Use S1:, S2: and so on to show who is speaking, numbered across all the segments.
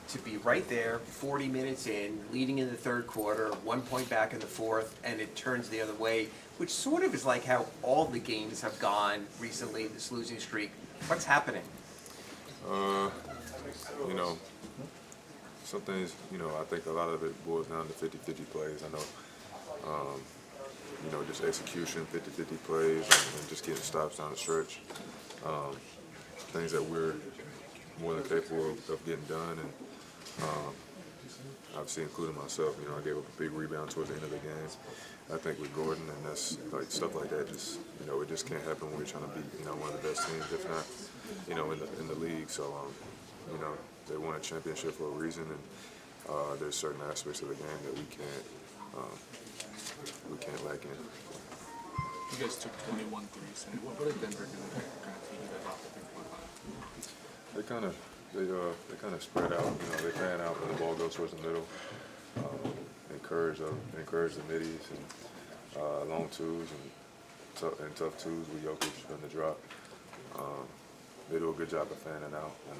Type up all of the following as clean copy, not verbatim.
S1: to be right there, 40 minutes in, leading in the third quarter, 1 point back in the fourth, and it turns the other way, which sort of is like how all the games have gone recently, this losing streak. What's happening?
S2: You know, some things, I think a lot of it boils down to 50-50 plays. I know, just execution, 50-50 plays, and just getting stops down the stretch. Things that we're more than capable of getting done, and obviously including myself. I gave up a big rebound towards the end of the game. I think with Gordon, and that's like stuff like that. Just it just can't happen when we're trying to beat one of the best teams, if not in the league. So they won a championship for a reason, and there's certain aspects of the game that we can't lack in.
S3: You guys took 21 threes, and what did Denver do to kind of take you guys off the 3-point line?
S2: They kind of spread out. They fan out when the ball goes towards the middle. Encourage the middies and long twos and tough twos with Jokic on the drop. They do a good job of fanning out, and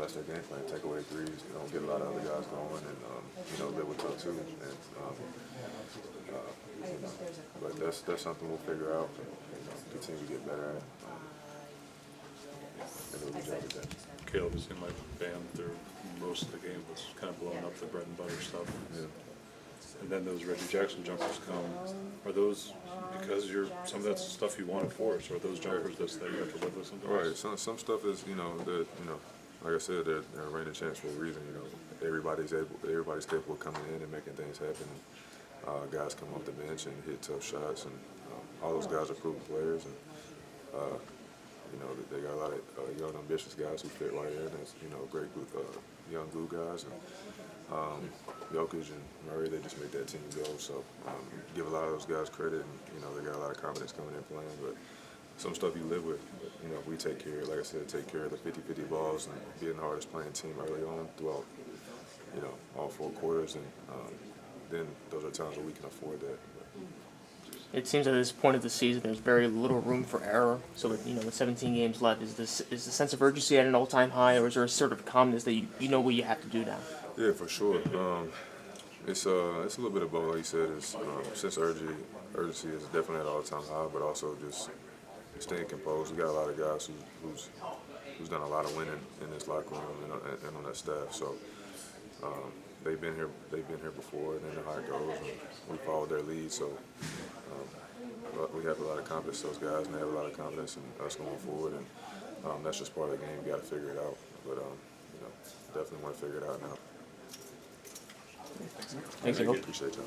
S2: that's their game plan. Take away threes, get a lot of other guys going, and live with tough twos. But that's something we'll figure out and continue to get better at. And do a good job with that.
S4: Caleb, it seemed like Bam through most of the game was kind of blowing up the bread and butter stuff.
S2: Yeah.
S4: And then those Reggie Jackson jumpers come. Are those because some of that's stuff you wanted for us, or are those jumpers that you have to live with sometimes?
S2: Right. Some stuff is like I said, they're reigning champs for a reason. Everybody's capable of coming in and making things happen. Guys come off the bench and hit tough shots, and all those guys are proven players. And they got a lot of young, ambitious guys who fit right in. There's a great group of young glue guys, and Jokic and Murray, they just make that team go. So give a lot of those guys credit, and they got a lot of confidence coming in playing. But some stuff you live with. We take care, like I said, take care of the 50-50 balls and being the hardest playing team early on throughout all 4 quarters, and then those are times where we can afford that.
S5: It seems at this point of the season there's very little room for error. So with 17 games left, is the sense of urgency at an all-time high, or is there a sort of calmness that you know what you have to do now?
S2: Yeah, for sure. It's a little bit of both. Like you said, since urgency is definitely at an all-time high, but also just staying composed. We got a lot of guys who's done a lot of winning in this locker room and on that staff. So they've been here before, and they know how it goes. And we followed their lead, so we have a lot of confidence in those guys, and they have a lot of confidence in us going forward. And that's just part of the game. We got to figure it out, but definitely want to figure it out now.
S5: Thanks, Nicole.
S2: Appreciate y'all.